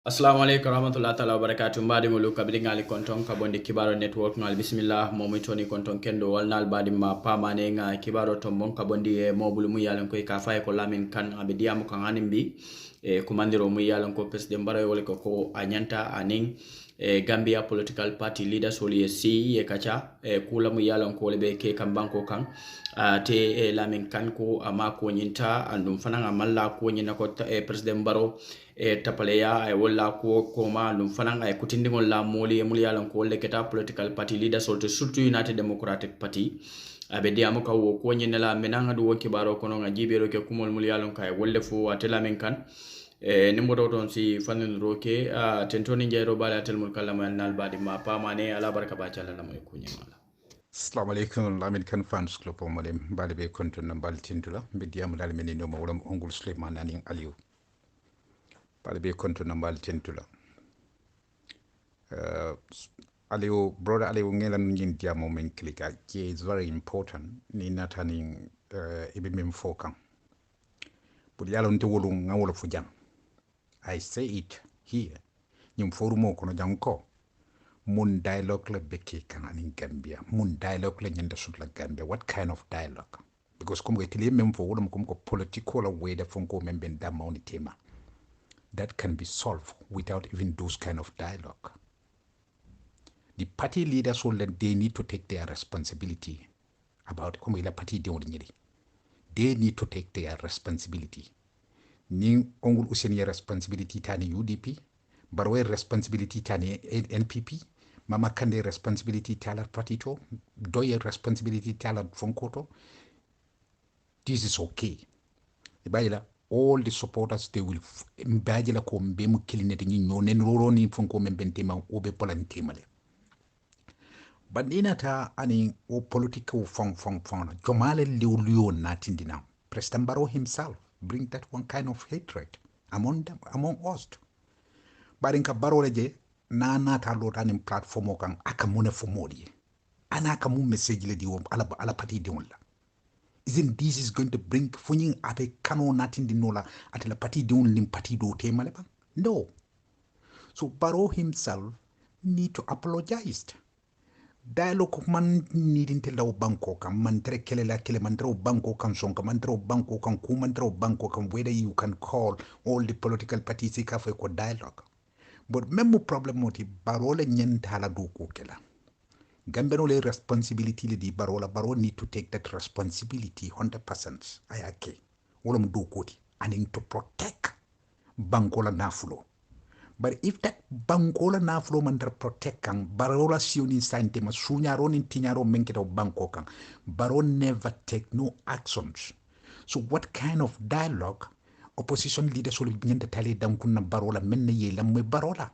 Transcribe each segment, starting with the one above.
Assalamu alaikum warahmatullahi ta'ala wabarakatuh. Mbadi ngolu kabiri ngali konton kabondi kibaro network ngal bismillah momi toni konton kendo walnal badi ma pamane nga kibaro tombon kabondi e mobulu mu yalan ko ka fay ko Lamin Khan abe diamu kan animbi e kumandiro mu yalan ko president Barrow wala ko anyanta aning Gambia political party leaders woli si e kacha kula mu yalan ko lebe ke kan banko kan te Lamin Khan ko ama ko nyinta andum fananga malla ko nyina ko president Barrow tapaleya ay wala ko koma dum fanan ay kutindingol la moli e muli yalan ko leketa political party leaders surtout United Democratic Party abe diamo ka wo ko nyinela menanga du woki baro kono nga jibero ke kumol muli yalan kay wolle fu atela men kan nimboto ton si fanen roke tentoni jeyro bala tel mul kala man nal badi ma pamane ala baraka ba chala la moy kunyala. Assalamu alaikum Lamin Khan fans club malim balibe konton nambal tindula bidiam dal menino mawlam ongul Suleiman aning Aliou balibe konton nambal tindula Aliou brother Aliou ngelan ngin diamo men klika is very important ni nataning ibe mem fokan budi yalo nte wolu ngawolo fujan I say it here nyum forumo kono janko mun dialogue la beke kan in Gambia mun dialogue la nyanda sut la Gambia. What kind of dialogue? Because come get mem for wodum come political way da fonko membe ndama on tema that can be solved without even those kind of dialogue. The party leaders will they need to take their responsibility about come la party they need to take their responsibility. Ni ongul useni responsibility tani UDP, Barrow responsibility tani NPP, Mama Kande responsibility tala partito, Doye responsibility tala fonkoto. This is okay. All the supporters they will mbajila ko mbemu kilinete ni nyone nroro ni fonko membentema obe polantemale. But ninata ani o political fong jomale liu natindina. President Barrow himself bring that one kind of hatred among them, among us. Barinka Barrow leje na nata lotanim platform kan akamune fomodi. Ana akamu message le diwo ala party diwonla. Isn't this is going to bring funying ate kano natindinola ate la party diwon lim party do temale ba? No. So Barrow himself need to apologize. Dialogue man needing to law banko kan man tere kele man tere banko kan sonka man tere banko kan kuman tere banko kan whether you can call all the political parties for a dialogue. But memo problem moti Barola nyentala do kokela. Gambeno le responsibility le di Baro need to take that responsibility 100%. Ayake. Wolom do koti and to protect bankola nafulo. But if that bankola na flow mandar protect kang barola siuni sante ma sunyaro ni tinyaro menketa banko kang baro never take no actions. So what kind of dialogue opposition leaders will begin to tell them kunna barola menne yela me barola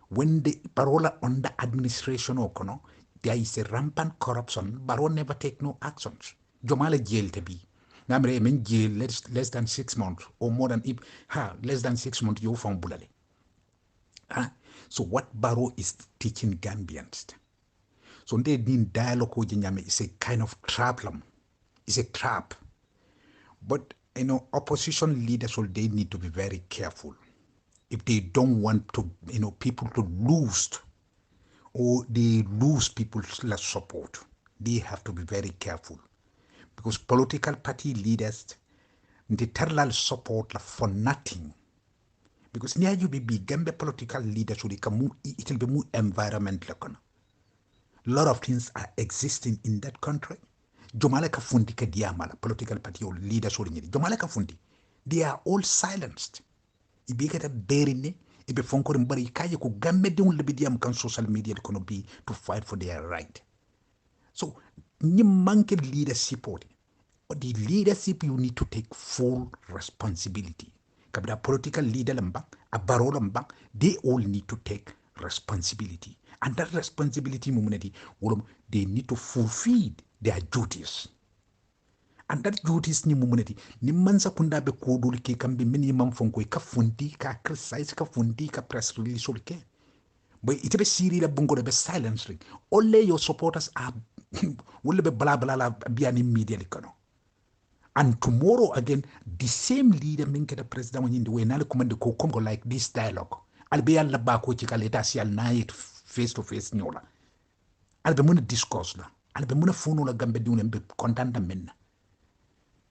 when the barola under administration okono there is a rampant corruption. Baro never take no actions. Jomale jail to be namre men jail less than 6 months or more than less than 6 months you found bulale. So what Barrow is teaching Gambians? So they need dialogue with Nyame is a kind of problem. It's a trap. But opposition leaders will they need to be very careful. If they don't want to, people to lose or they lose people's support, they have to be very careful. Because political party leaders they tell support for nothing. Because near you be Gambia political leaders it will be more environment. A lot of things are existing in that country. Jomaleka fundi ka diamala political party or leaders or Jomaleka fundi. They are all silenced. Ibe kata berine, ibe fonkore mbari kaye ko Gambia de un lebidiam kan social media kono be to fight for their right. So ni manke leadership or the leadership you need to take full responsibility. Kabila political leader lambang, a Barrow lambang, they all need to take responsibility. And that responsibility, they need to fulfill their duties. And that duties ni mumunity, ni mansa kunda be kodul ke kan be minimum fonko ka fundi ka criticize ka fundi ka press release ke. But it be siri la bungo be silence ring. Only your supporters are will be blah blah blah be an immediately kono. And tomorrow again, the same leader min keta president when the way na command ko come like this dialogue. Albe alla ba ko ci kaleta si al night face to face nyola. Albe mun discourse la. Albe mun fono la gambe di un be contenta men.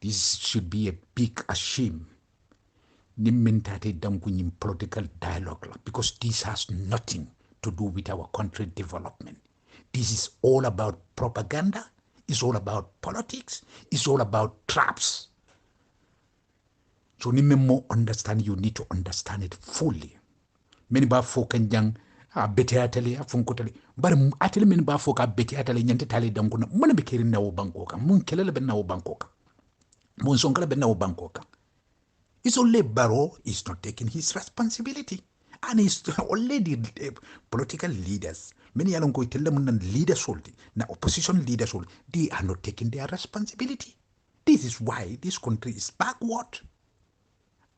This should be a big shame. Nimmentate danku in political dialogue la, because this has nothing to do with our country development. This is all about propaganda. It's all about politics. It's all about traps. So nimemo understand, you need to understand it fully. Many ba fokan jang beti atale afunkotale bar atale men ba foka beti atale nyante tale danguna mun be kirin na wo bankoka mun kelele ben na wo bankoka mun sonkala ben na wo bankoka. It's only Barrow is not taking his responsibility. And it's already political leaders. Many are going to tell them leaders only, now opposition leaders only, they are not taking their responsibility. This is why this country is backward.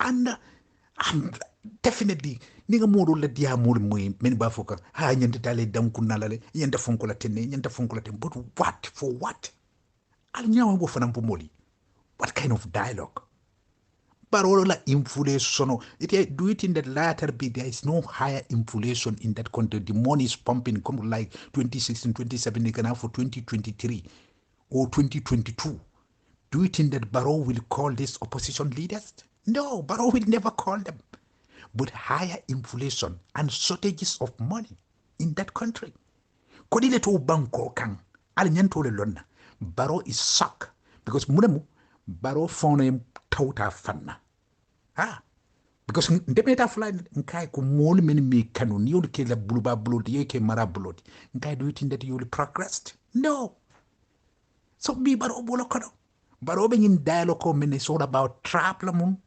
And definitely, ninga moro la dia moro moy men ba foka ha nyanta tale dam kunala nyanta fonkola tenne nyanta fonkola tenne, but what for what? Al nyawa bo fanam po moli. What kind of dialogue? Parola inflation. Do you think that later there is no higher inflation in that country? The money is pumping come like 2016, 2017, can have for 2023 or 2022. Do you think that Barrow will call these opposition leaders? No, Barrow will never call them. But higher inflation and shortages of money in that country. Kodile to banko kang alinyanto le lonna. Barrow is shocked because munemu Barrow found him tauta fanna. Because ndemeta fly nkai ko mol men me kanu ni yul ke la buluba bulodi yeke mara bulodi. Nkai, do you think that you will progress? No. So be Barrow bolo kono. Barrow being in dialogue men is all about trap lamon,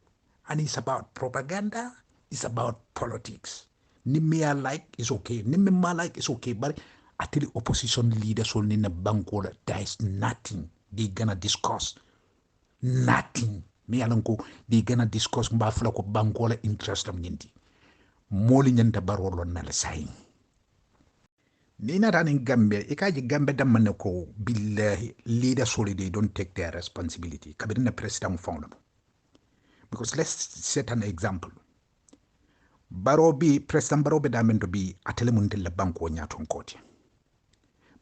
and it's about propaganda, it's about politics. Nimme like is okay, nimme ma like is okay, but until the opposition leaders only in a bankola, there is nothing they gonna discuss. Nothing. Me alanko they gonna discuss mbafla ko bankola interest am nyinti. Moli nyanta Barrow lon na la sayin. Nina running Gambia, ikaji Gambia damane ko billahi leaders only they don't take their responsibility. Kabirina president found them. Because let's set an example. President Barrow be damendo bi atele mundela banko nyaton koti.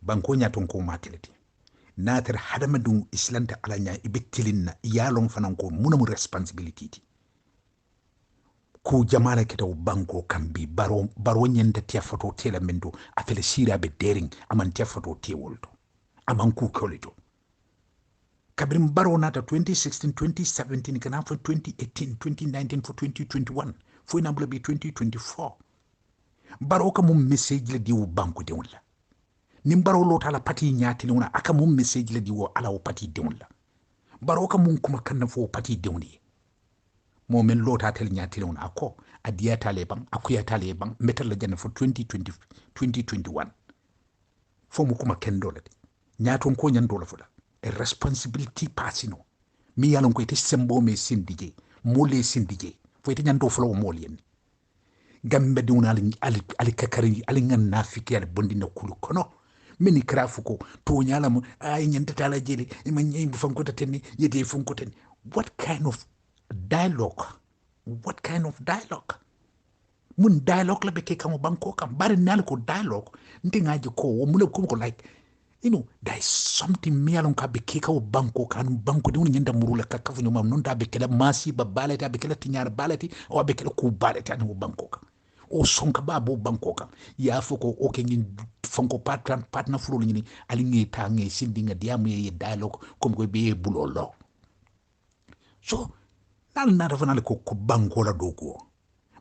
Banko nyaton ko mateliti. Nater hadamadu islanta alanya ibetilinna iyalon fananko munamu responsibility. Ku jamana kita banko kambi Barrow nyenda tia foto tela mendo afele sira be daring aman tia foto tia woldo. Aman ku kolito. Kabrim Barrow nata 2016, 2017, kana for 2018, 2019 for 2021. Foi na be 2024. Barrow ka mum message le diwo banko de wala. Nim Barrow lota la pati nyati le wona aka mum message le diwo ala o pati de wala. Barrow ka mum kuma kanna fo pati de woni. Mo men lota tel nyati le wona ako adiya talebang akuya talebang metal la janna for 2020 2021. Fo mu kuma kendo le. Nyaton ko nyando la fula. A responsibility passino. Mi yalon ko ite sembo me sindije, mole sindije. Fo ite nyando fula o molien. Gambe di una ali kakari ali ngan nafiki ali bondi na kulu kono. Mini krafuko to nyala mu ay nyanta tala jeli imanyi mfanko tateni yete funko teni. What kind of dialogue? What kind of dialogue? Mun dialogue la beke kamo banko kam bari nal ko dialogue ndingaji ko mule ko like there is something me alon ka be keka o banko kan banko de nyenda murula ka kafu nyoma non da be kala masi ba balati be kala tinyar balati o be kala ku balati an banko ka o sonka ba bo banko ka ya foko o ke ngin fonko partner fulu ni ali ngi ta ngi sindinga diamu ye dialogue comme ko be bulolo. So nal na rafa ko banko la doko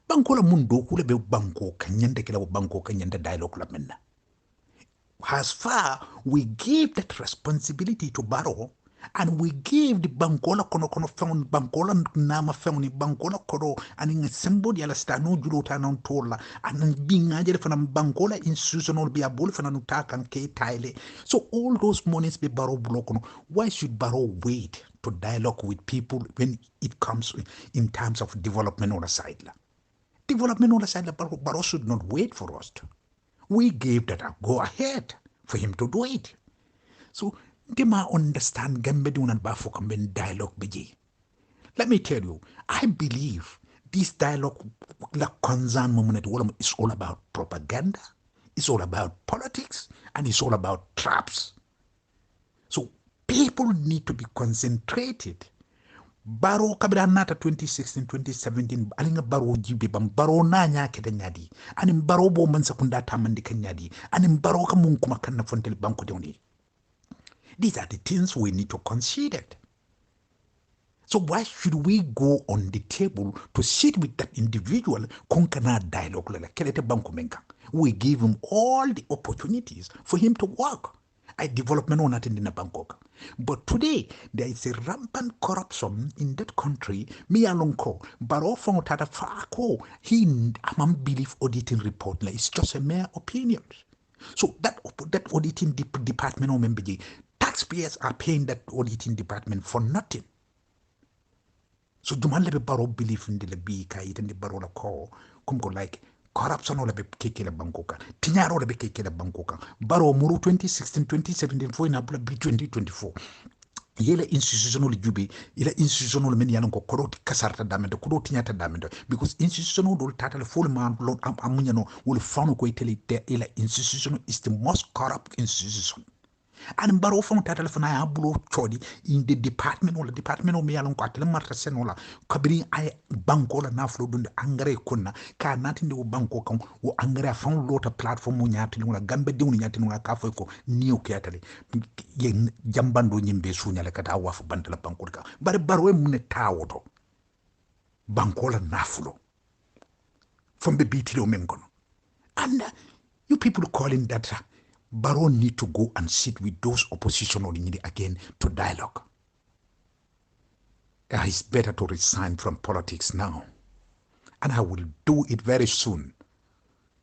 banko la mun doko le be banko kan nyenda kala banko kan nyenda dialogue la menna. As far we gave that responsibility to Barrow, and we gave the bankola kono found bankola nama found ni bankola kono and in somebody ala stano julo tanon tola and being ajele from bankola institutional be abol from utaka and ke tile. So all those monies be Barrow blokono. Why should Barrow wait to dialogue with people when it comes in terms of development on the side? Development on the side, Barrow should not wait for us to. We gave that a go ahead for him to do it. So Dima understand gambe dunan ba fo kamben dialogue beji. Let me tell you, I believe this dialogue la concern moment is all about propaganda, it's all about politics, and it's all about traps. So people need to be concentrated. Barrow kabira nata 2016 2017 alinga Barrow jibe bam Barrow na nya kede nyadi ani Barrow bo man sakunda tamandi kan nyadi ani Barrow ka mun kuma kan na fontel banko dewni. These are the things we need to consider. So why should we go on the table to sit with that individual konkana dialogue la kelete banko menka? We give him all the opportunities for him to work. I development on in Bangkok. But today there is a rampant corruption in that country. Me alonko, but often tata fako he amam belief auditing report la it's just a mere opinion. So that auditing department or member taxpayers are paying that auditing department for nothing. So duman lebe Barrow belief in the lebi ka iten the Barrow la ko kumko like corruption ole be kekele bankoka tinyaro ole be kekele bankoka Barrow muru 2016 2017 fo ina bula 2024 yele institutional jubi ila institutional men yalon ko koroti kasarta damende ko tinyata damende because institutional dol tatal full man lon amunya no wol fanu ko iteli ila institutional is the most corrupt institution. And Barrow from Tatalfana Abulo Chodi in the department or the department of Mialon Quatel Marta Senola, Cabri I Bankola Naflo Dund Angre Kuna, can not in the Banco or Angre found lot of platform Munatinula, Gambe Duniatinula Cafeco, New Catali, Jambando Nimbe Sunya like at our Bandala Bancoca, but Barrow Munetawoto Bancola Naflo from the BTO Mengon. And you people calling that. Barrow need to go and sit with those oppositional again to dialogue. It's better to resign from politics now. And I will do it very soon.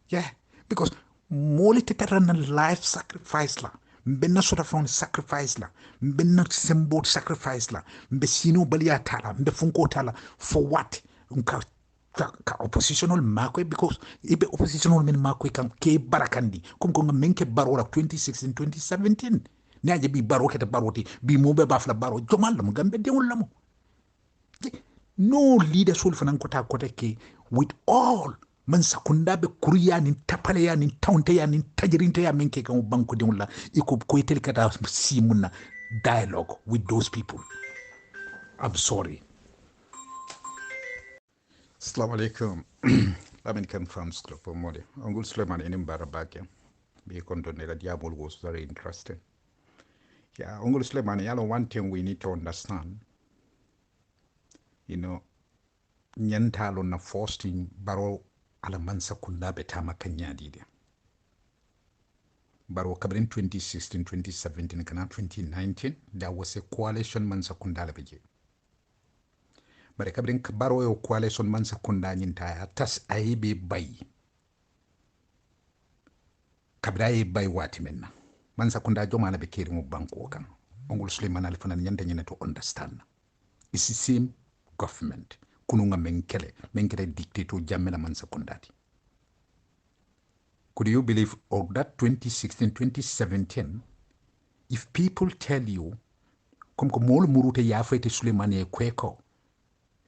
Yeah, because moli tetarana life sacrifice la. Mbenna sort of found sacrifice la. Mbenna symbol sacrifice la. Mbe sino balia tala. Mbe funko tala. For what? Ka oppositional makwe because ibe oppositional men makwe kam ke barakandi comme ko menke Barrow 2016 2017 ne aje bi Barrow kete baroti bi mo be bafla Barrow jomal lam gambe dewul lam no leader sul fanan ko ta kote ke with all man sakunda be kuriya ni tapale ya ni taunte ya ni tajirinte ya menke kam banko dewul la iko ko tel kata simuna dialogue with those people. I'm sorry. Assalamu alaikum. Lamin Khan from Sklopo Modi. Ungul Suleiman in Barabaka. Be condoned that Diabol was very interesting. Yeah, Ungul Suleiman, one thing we need to understand. You know, Nyantalo na forcing Barrow alamansa kunda betama kanyadi. Barrow kabrin 2016, 2017, kana 2019, there was a coalition mansa kunda beje. But kabrin Barrow yo coalition man sakunda nyintaya tas aibe bay kabra ay bay wati menna man sakunda joma na be kiri mu banko kan ongul Suleiman alfana nyanta nyina to understand it's the same government kununga menkele dictator jamela man sakundati. Could you believe of that 2016 2017 if people tell you kom ko mol murute ya fete Suleiman e kweko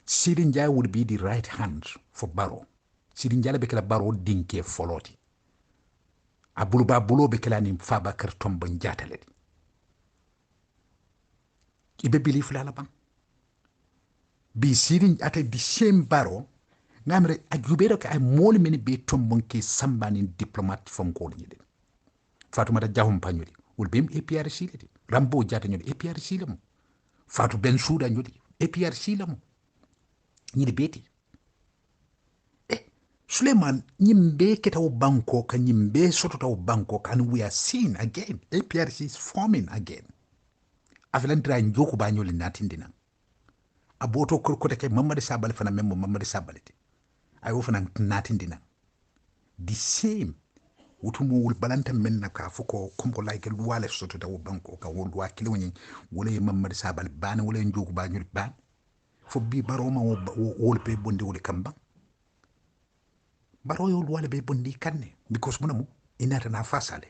Sidin Jai would be the right hand for Barrow. Sidin Jai bekela Barrow dinke foloti. Abuluba bulo bekela ni faba kertombo njatale. Ibe believe la bang. Bi sidin ate the same Barrow ngamre ajubero ka ay moli meni be tombon ke sambani diplomat from ko nyide. Fatoumata Jahum panyodi will be APRC ledi. Rambo jata nyodi APRC lamu. Fatou Bensouda nyodi APRC lamu. Nyidi beti Suleiman nyimbe keta Bangkok nyimbe soto ta Bangkok and we are seeing again APRC is forming again avelendra njoku banyoli natindina aboto korkote ke Mamadi Sabali fana memmo Mamadi Sabalete ayo fana natindina the same wutumu wul balanta menna ka fuko komko like luwale soto ta Bangkok ka wol wa kiloni wala Mamadi Sabali bana wala njoku banyoli ban fo bi Barrow ma wol pe bondi wol kamba Barrow yo wala be bondi kanne because munamu inata na fasale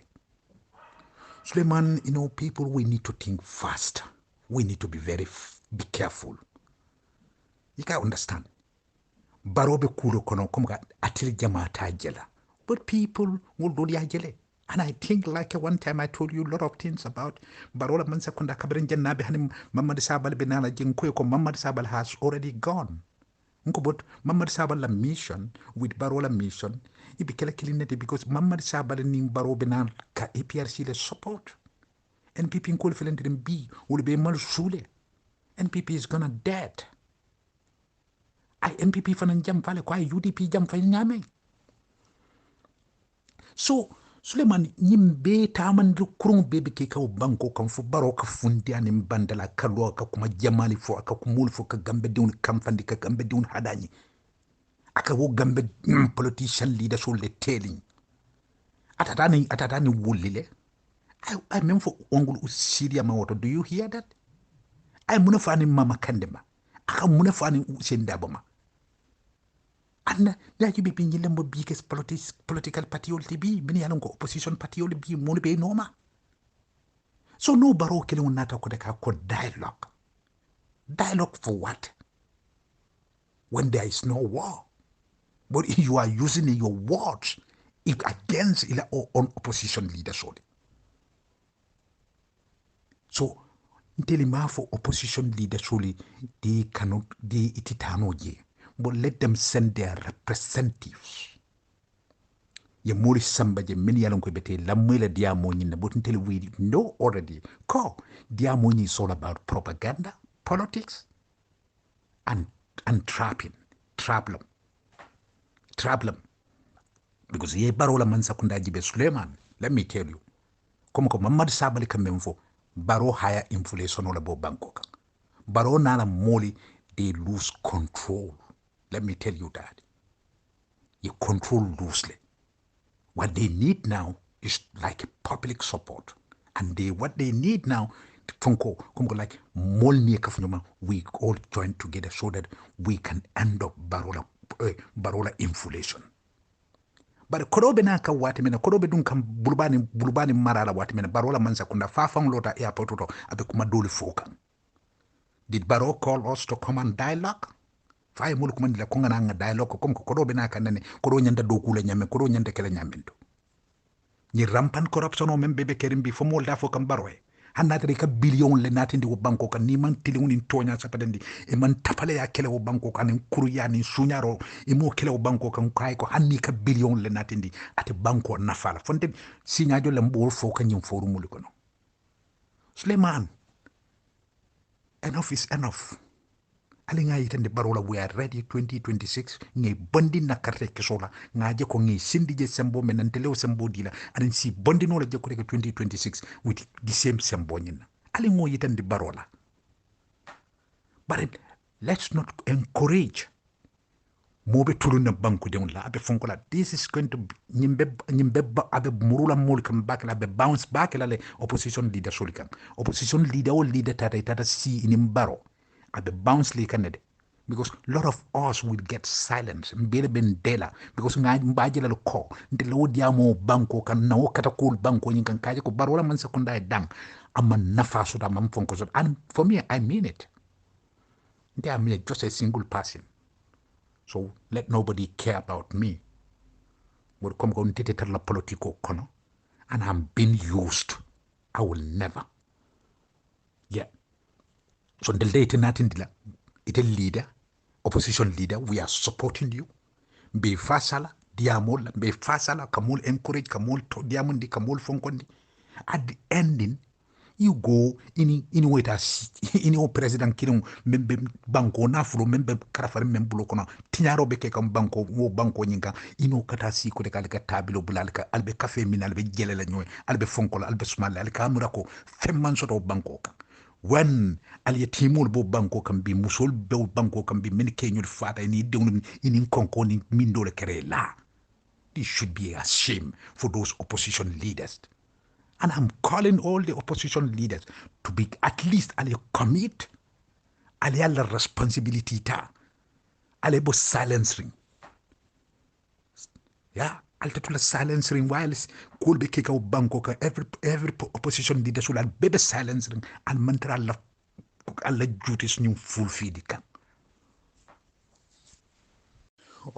Suleiman, people, we need to think fast. We need to be be careful. You can understand. Barrow be kulo kono komga atil jamata jela. But people will do the jele. And I think like one time I told you a lot of things about Barola Mansa Kunda Kabrin Janabi Hanim Mamad Sabal Benala Jinkweko Mamad Sabal has already gone. But Mamad Sabal mission with Barola mission, he became killing it because Mamad Sabal in Baro Benan ka APRC the support. And people in Kulfiland B will be mal sule. And people is gonna dead. I MPP fanan jam fale kwa UDP jam fale nyame. So Suleiman nyimbe taman kurung bebe ke ka banko kan fu baro ka fundi anim bandala kalwa ka kuma jamali fo aka kumul fo ka gambe diun kamfandi ka gambe diun hadani aka wo gambe politician leader so le telling atatani wulile I mean for ongul usiria mawoto. Do you hear that? I muna fani mama kandema aka muna fani usendaboma. And that you be being the biggest political party will be, many opposition party will be more be normal. So no Barrow killing nata called dialogue. Dialogue for what? When there is no war. But you are using your words against on opposition leaders only. So until for opposition leaders only, they cannot ititanoje. But let them send their representatives. Ye mori samba je many yalon ko bete la mwela diamo nyina but until we know already ko diamo is all about propaganda, politics and trapping, trouble. Because ye barola mansa kunda jibe Suleiman, let me tell you. Como ko Mamad Sabali kamemfo baro higher inflation ola bo Bangkok. Baro nana moli they lose control. Let me tell you that. You control loosely. What they need now is like public support. And what they need now, like we all join together so that we can end up barola inflation. But korobe na ka wati mena korobe dun kam bulbani marala wati mena barola mansa kunda fafang lota airport to abe kuma doli fokan. Did Barrow call us to come and dialogue? Fay mulu kumandi la konga na nga dialogue kom ko korobe na kanane koro nyanda dokula nyame koro nyanda kala nyamendo ni rampan corruption o membe be kerimbi fo mol da fo kam Barrow hanna tari ka billion le natindi wo banko kan ni man tiliwuni tonya sapadendi e man tapale ya kele wo banko kan kuru ya ni sunyaro e mo kele wo banko kan kay ko hanni ka billion le natindi ate banko nafala fonte signajo le mbol fo kan nyum foru mulu kono Suleiman, enough is enough. Alinga yitande barola we are ready 2026 ngi bondi na karte kesola ngaje ko ngi sindi je sembo menantele sembo dila anin si bondi no la je ko 2026 with the same sembo nyina alingo yitande barola, but let's not encourage mobe tuluna banku de la abe fonkola. This is going to nyimbe abe murula mol kam back la abe bounce back la le opposition leader solikan opposition leader or leader tata si in baro abe bounce li kanede because a lot of us will get silence mbele ben dela because nga mbaje la ko ndele wodiamo banko kan na wakata cool banko nyin kan kaje ko baro la man sekunda dang amma nafa so da mam fonko so. And for me I mean it. They are just a single person. So let nobody care about me. But come on, la politico kono, and I'm being used. I will never. Yeah. So the late nothing it a leader, opposition leader, we are supporting you. Be fasala, diamol, be fasala, kamul encourage, kamul to diamondi, kamul fonkondi. At the ending, you go in wait as in your president killing member banko na furo member karafari membulo kono tinyaro beke kam banko wo banko nyinga ino kata si ko de kala tabilo bulalka albe cafe min albe jelela nyoy albe fonko albe sumal alka amura ko femman soto banko kan when aliyatimul bo banko kan bi musol be banko kan bi men kenyul fata ni dewnu in konko ni mindole kere la. This should be a shame for those opposition leaders. And I'm calling all the opposition leaders to be at least commit la responsibility ta bo silencing. Yeah. altatula silencing whilst cool be kick out banko ka every opposition leader sul al bebe silencing al mantra alla duties new full feed kan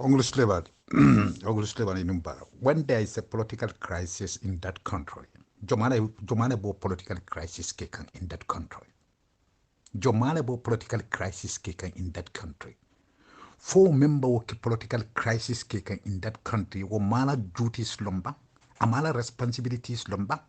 English labor English labor in Barrow. When there is a political crisis in that country, Jomane bo political crisis kekan in that country. Jomane bo political crisis kekan in that country. Four member of political crisis kekan in that country wo mala duties lomba, amala responsibilities lomba,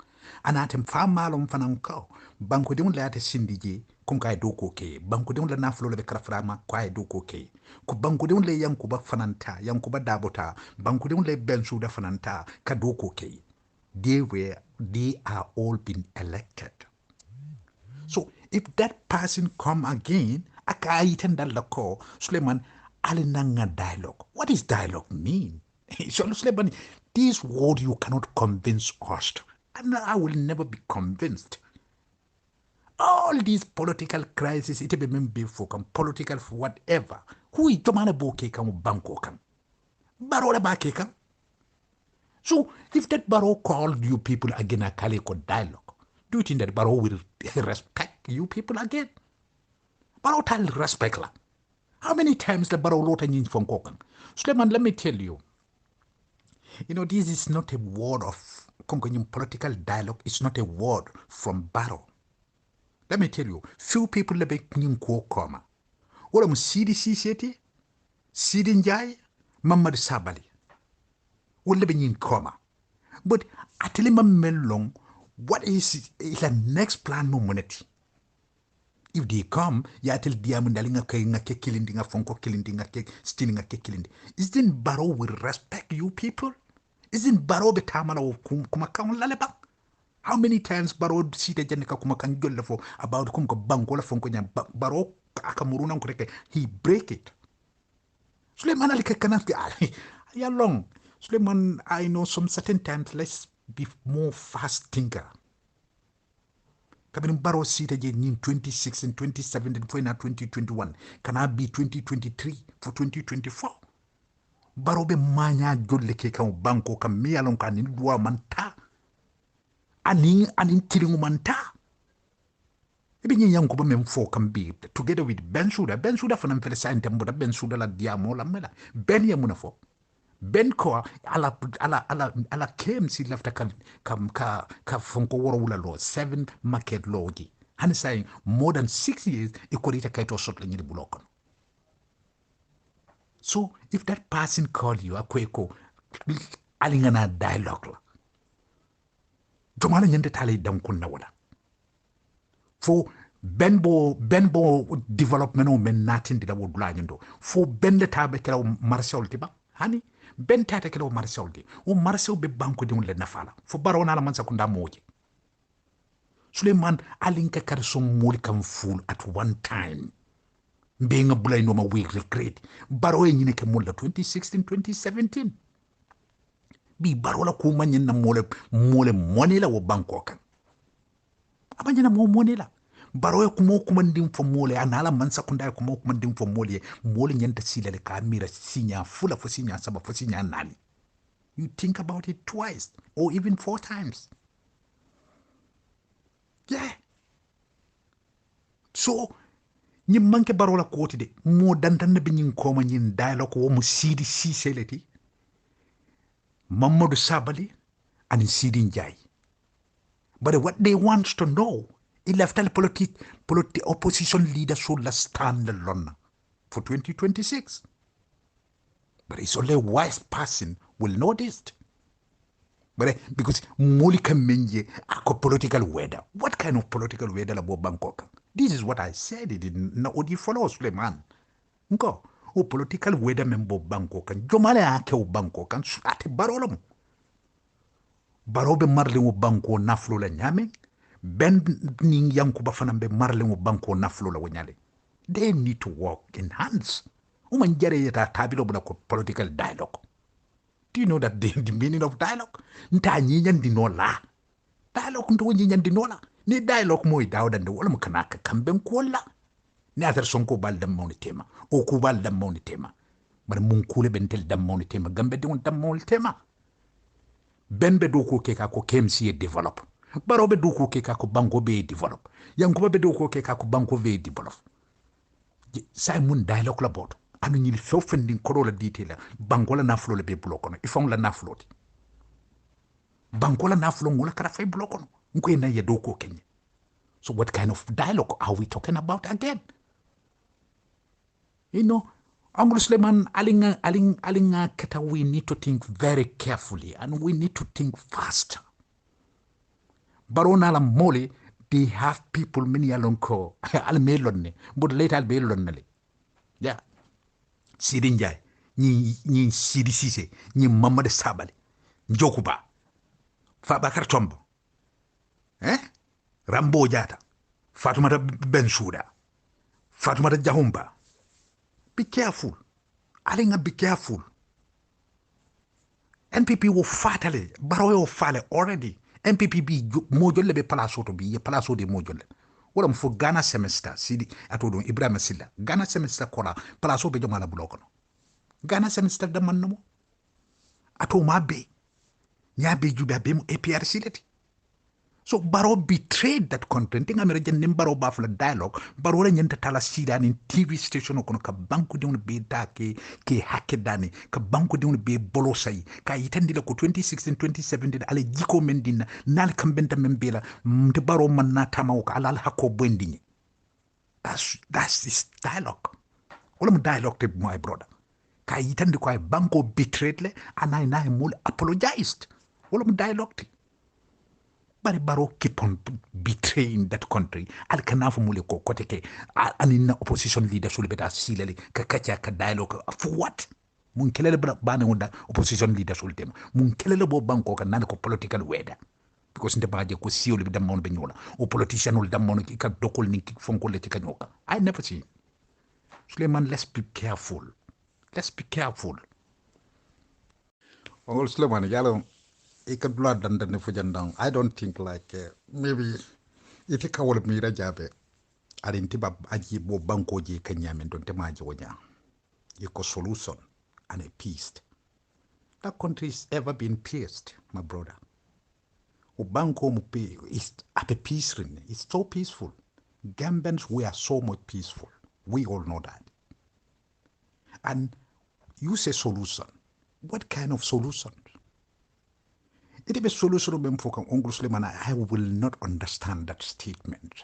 anatem fa malum fananko, banko de un la sindije kum kay do ko ke banko de un la naflo le kraframa kway do ko ke ku banko de un le yankuba fananta yankuba dabota banko de un le bensu da fananta ka do ko ke they are all been elected. So if that person come again, akaiten dal lako Suleiman alinanga dialogue. What does dialogue mean? So Suleiman, this word you cannot convince us, and I will never be convinced. All these political crises, it may be for political for whatever. Who is Tomana Boke kam Banko kam? Barrow Bake kam? So if that Barrow called you people again a calico dialogue, do you think that Barrow will respect you people again? Barrow tell respect la. How many times the Barrow wrote in from Kokan? Suleiman, let me tell you. You know, this is not a word of political dialogue. It's not a word from Barrow. Let me tell you, few people le be ko koma. Wala mu Sidi Siseti, Sidi Njai, Mamad Sabali. Wala be koma. But atelima melong, what is the next plan no money? If they come, ya tell diamondalinga ke kilindinga fonko kilindinga ke stealinga ke kilindi. Isn't Barrow will respect you people? Isn't Barrow be tamala of kumakang laleba? How many times Barrow sita janika kumakang for about kumko bangola fonko nya Barrow akamuruna kureke he break it. Suleiman ali kekanafki ya long. Suleiman, I know some certain times let's be more fast thinker. Kabin Barrow seat again in 2016, 2017, 2021. Can I be 2023 for 2024? Barrow be manya jolle ke kan banko kan me alon kan ni duwa manta. Anin tiringu manta. Ebi nyi yanko ba mem fo kan be together with Ben Suda. Ben Suda fa nan fele sa intembo da Ben Suda la diamo la mela. Ben ya munafo. Ben ko ala KMC lafta ka fonko woro wula law 7 market law gi han saying more than 6 years equality kaito sot la nyidi bulokon. So if that person call you akweko alingana dialogue la jomala nyende tale dam kunna wala fo benbo development o men natin dida wo dula nyendo fo ben le tabe kala marshal tiba hani ben tata kelo marshal di o marshal be banko de le nafala fo baro na la man sakunda moje Suleiman alinka kar so moli kam full at one time being a blind no ma we regret baro e nyine ke molla 2016 2017 bi baro la ko manyen na mole money la wo banko kan abanya na mo money la baro e kuma ndim fo mole anala man sakunda kuma ndim fo mole nyenta silale ka mira sinya fula fo sinya saba fo sinya nani. You think about it twice or even 4 times. Yeah. So nyi manke baro la koti de mo dandan be nyin koma nyin dialogue wo mu sidi siseleti Mamadou Sabali and Sidi Njai. But what they want to know, il left the opposition leader should stand alone for 2026. But it's only a wise person will know this. But because Molika Menje ako political weather. What kind of political weather about Bangkok? This is what I said. It didn't know what you follow, Suleiman. Nko, o political weather member Bangkok. Jomale ake o Bangkok. Ate barolom. Barobe marlin o banko naflo la nyame. Ben ning yankuba fanambe marlin o banko naflo la wanyale. They need to work in hands. Umanjere yeta tabilo buna political dialogue. Do you know that the meaning of dialogue? Nta nyinya ndinola. Dialogue nto nyinya ndinola. Ni dialogue mo idawda ndo wala mkanaka kamben kola. Ni atar sonko bal dam mawni tema. O ku bal dam mawni tema. Bar mun kule bentel dam mawni tema. Gambe di dam mawni tema. ben be do ko ke ka ko KMC develop Barrow be do ko ke ka ko banko be develop Yankuba be do ko ke ka ko banko be develop sai mun dialogue la bot anu ñi few fendin ko la detail banko la nafulo le be block no ifon la nafulo banko la nafulo ngula kara fay block no ngoy na ye do ko kenye. So what kind of dialogue are we talking about again? You know, Uncle Suleiman, alinga keta, we need to think very carefully and we need to think faster. Barona la mole, they have people many alonko al melonne, but later al belonne. Yeah. Sidinjai, ni Sidi Sise, ni Mamad Sabali, Njokuba, Fabakar Tombo. Rambo Jata, Fatumata Bensouda, Fatumata Jahumba. Be careful. Alinga, be careful. NPP will fatally, Barrow will falle already. NPP be mojole be palaso to be a palaso de mojole. What am for Ghana semester, Sidi, I told you, Ibrahim Silla, Ghana semester kola, palaso be jomala bulokono. Ghana semester the manamo. Ato ma be. Nyabe juba bemu APRC leti. So Barrow betrayed that content. Think American nim Barrow bafla dialogue. Barrow nyenta tala sida in TV station okono ka banku de be da ke hake dani ka banku de be bolo sai ka yitandi la ko 2016 2017 ale jiko mendina nal kambenta membela mte Barrow manna tama ko alal hako bendini. That's this dialogue. Wala dialogue te my brother. Ka yitandi ko ay banko betrayed le anay na mul apologized. Wala dialogue te. But Barrow keep on betraying that country. Al kanafu mule ko kote ke anina opposition leader sule beta silele ka kacha ka dialogue for what? Mun kelele bana wonda opposition leader sule tema. Mun kelele bo banko ka nana ko political weather. Because nte baje ko sioli be damon be nyola. O politician ul damon ki ka dokol ni ki fonko le ka nyoka. I never see. Suleiman, let's be careful. Let's be careful. Ongol Suleiman yalo blood and then fujandang. I don't think like maybe if you call me rajabe I didn't tiba aji bo banko je kanyamen don't temaji wonya iko solution and a peace. That country has ever been peaced, my brother. Banko mupe is at a peace ring. It's so peaceful. Gambians, we are so much peaceful. We all know that. And you say solution. What kind of solution? It is a solution of Uncle Suleiman. I will not understand that statement.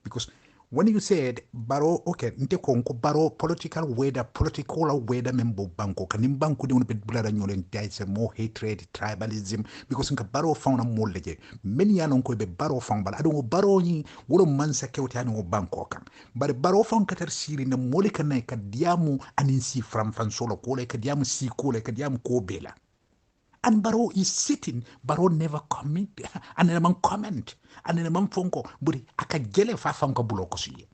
Because when you said Barrow, okay, Barrow political weather member banko kanim banko de unbed blada nyolen daise more hatred, tribalism, because Barrow found a more leje. Many anonko be Barrow found, but I don't know Barrow ni wolo mansa kewti ano banko kan. But Barrow found kater siri na molika na kadiamu aninsi from fansolo kole kadiamu si kole kadiamu ko bela. And Barrow is sitting, Barrow never comment, and never comment, and never fonko, but akajele fa fonko buloko siye.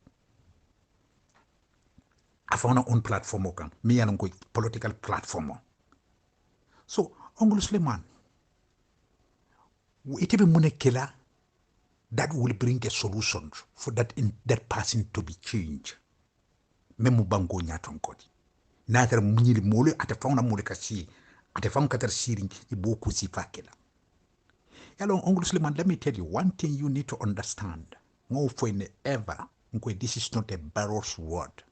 I found our own platform, me and political platform. So, Uncle Suleiman, it will be killer that will bring a solution for that person to be changed. Memu bango nyatonkoti. Nather munili mole at a fauna molekasi. At a found katar siring iboku si fakela. Hello, Uncle Suleiman, let me tell you one thing you need to understand. No for ever, this is not a Barrow's word.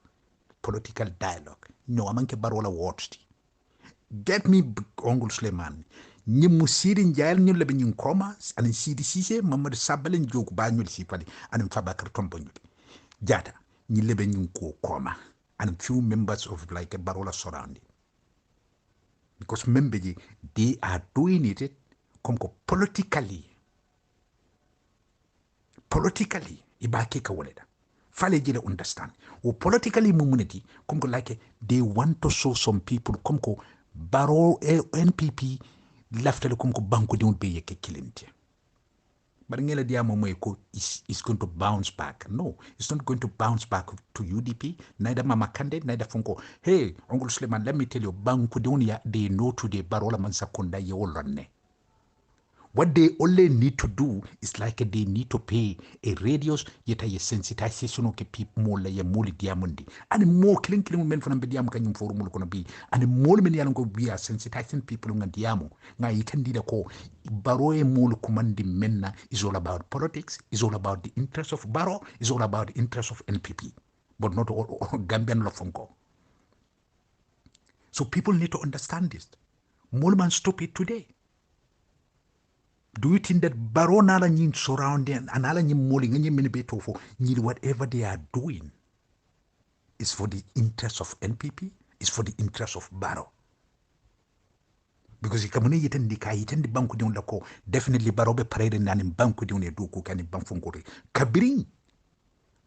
Political dialogue. No, amanke Barrow words. Get me, Uncle Suleiman. Ni musirin jail ni lebe ni koma, and sidi sise, mamad sabalen joke banyul sipali, and fabakar tombonyul. Jata, ni lebe ni koma, and few members of like a Barrow surrounding. Because remember, they are doing it politically. Politically, ibaki kawaleda. Fale jile understand. O politically mumunity, like they want to show some people Barrow NPP left banko don't be yeke kilente. But ngela diamo moeko is going to bounce back. No, it's not going to bounce back to UDP. Neither Mama Kande, neither Funko. Hey, Uncle Suleiman, let me tell you, Banku Dunia, they know today Barola Mansakunda Yolane. What they only need to do is like they need to pay a radios yeta ye sensitization ke people more la ye moli diamondi and more killing men from be diam kanyum for mul kono bi and more men yalan go we are sensitizing people nga diamo nga yitendi da ko Barrow e mul kumandi menna is all about politics, is all about the interest of Barrow, is all about the interest of NPP, but not all Gambian Lofonko. So people need to understand this. Molman stupid today. Do you think that Barrow nala nyin surrounding and nala nyin moli nyin mini beto for whatever they are doing is for the interest of NPP, is for the interest of Barrow? Because ikamune yitendi ka yitendi banku diun lako definitely Barrow be parade nani banku diun eduku kani banfungori kabirin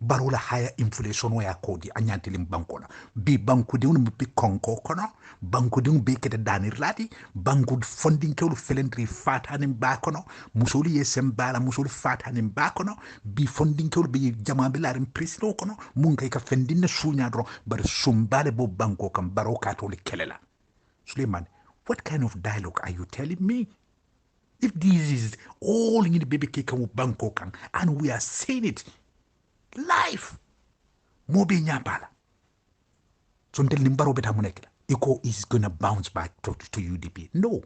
Barrow la higher inflation wa kodi anyantili bankola bi banku diun bi konko kono banku diun be kete danir lati banku funding kewlu felentri fatani bakono musuli yesem bala musuli fatani bakono bi funding kewlu bi jama bi larim prisino kono mun kay ka fendin sunya dro bar sumbale bo banko kam Barrow katoli kelela Suleiman. What kind of dialogue are you telling me? If this is all in the baby cake of Bangkok and we are saying it live, Mobi Nyambala. So until Nimbaro Betamunekla, Eco is going to bounce back to UDP. No.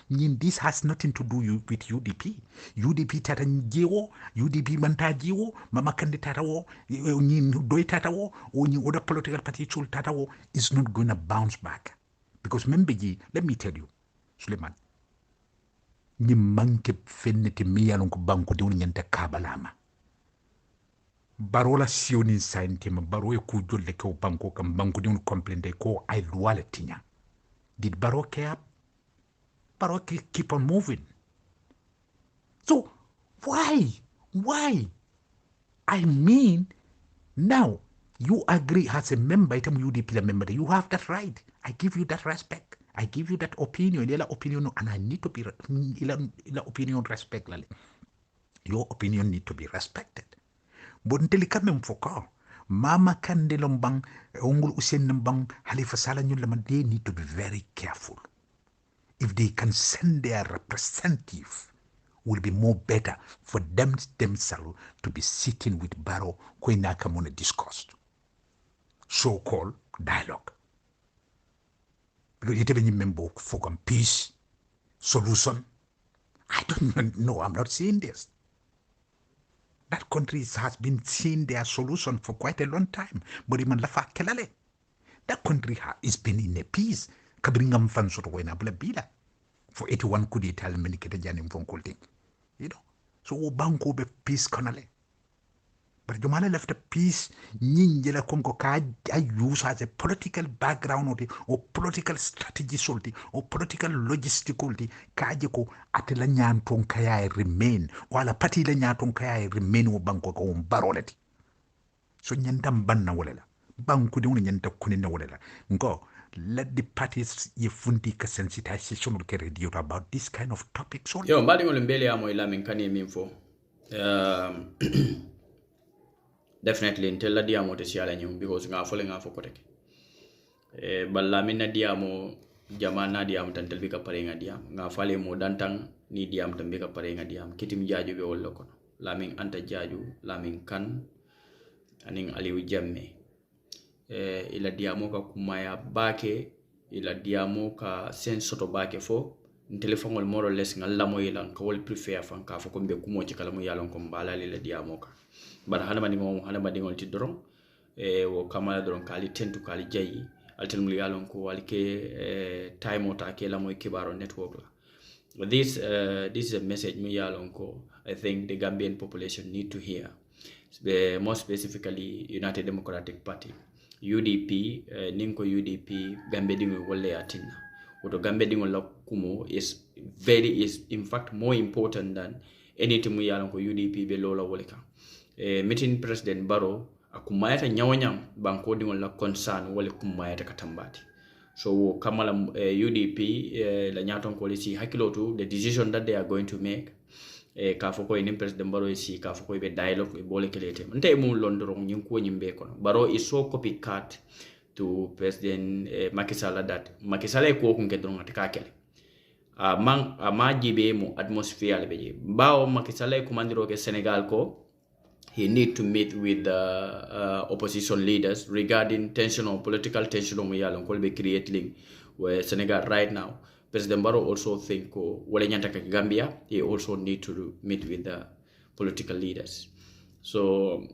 This has nothing to do with UDP. UDP tata njiwo, UDP mantajiwo, mama kandi tatawo, doi tatawo, or other political party chul tatawo is not going to bounce back. Because remember, let me tell you, Suleiman, ni manke fennete miyalon ko banko de woni nyanta kabalama. Barola sioni sainte ma baro e ku jolle ko banko kam banko de woni complainde ko ay luwala tinya. Did Barrow care? Barrow keep on moving. So why? I mean, now you agree as a member, UDP member, you have that right. I give you that respect. I give you that opinion. And I need to be opinion respect. Your opinion need to be respected. But until you come for Mama Kandelombang, Ongul Usen Nambang, Halifa Salanyulaman, they need to be very careful. If they can send their representative, will be more better for them themselves to be sitting with Barrow when Nakamona discussed. So-called dialogue. Because you remember for peace, solution. I don't know. I'm not seeing this. That country has been seeing their solution for quite a long time. But that country has been in a peace. Kabringam fansoro wena bila. For 81 could tell me kete janim from holding. You know. So banko be peace kanale. But Jomala left a piece, Ninjela Congo I use as a political background or political strategy or political logistical Kajiko Atilanyan Tonkaya remain, while a party Lanya Tonkaya remain or Bangkok on Barolet. So Nyandam Banna Wolela, Bankudun Yanta Kunina Wolela. Go, let the parties Yefuntika sensitization will carry you about this kind of topics. Yo, Bading Olimbele Amo Lamin Khan info. Definitely until la diamo te siala nyum because nga fole nga foko tek balla min na diamo jama na diam tan tel bika pare nga diam nga fale mo dantang ni diam tan bika pare nga diam kitim jaaju be wollo kono Lamin anta jaaju Lamin Khan aning Aliou Jammeh ila diamo ka kumaya bake ila diamo ka sen soto bake fo telephone more or less nga lamo ila ka wol prefer fan ka fo ko be kumo ci kala mo yalon ko bala ila diamo ka bar hana madingol ti doron wo kamala doron kali tentu kali jayi altelmul yalon ko walke time ota ke la moy kibaro network la this is a message mu yalon ko I think the Gambian population need to hear, more specifically United Democratic Party UDP ninko UDP Gambe dingo wolle atinna woto Gambe dingo la kumo is in fact more important than anything mu yalon ko UDP be lola woleka meeting President Barrow akumayata nyawanyam banko dingol la concern wala kumayata katambati so kamala UDP la nyaton ko lisi hakilotu the decision that they are going to make ka foko in President Barrow isi ka foko be dialogue e bole kelete nte mum londoro nyin ko nyimbe kono Barrow is so copycat to President Macky Sall that Macky Sall ko ko ngedon ngata kakele ma jibe mu atmosphere le beje bawo makisala kumandiro ke Senegal ko he need to meet with the opposition leaders regarding tension or political tension on yalon ko be creating where Senegal right now. President Barrow also think wale nyanta ka Gambia, he also need to meet with the political leaders. So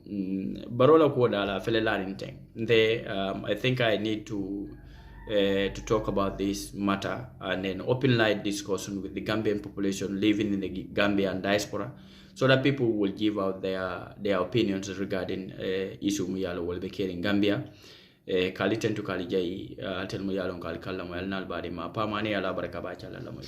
Barrow la ko dala fele larin thing. I think I need to talk about this matter and then open light discussion with the Gambian population living in the Gambian diaspora, so that people will give out their opinions regarding issue muyalo will be in Gambia. Kali tentu kali jai tel muyalo kali kala mo yalnal bari ma pa mane ala baraka ba chala la mo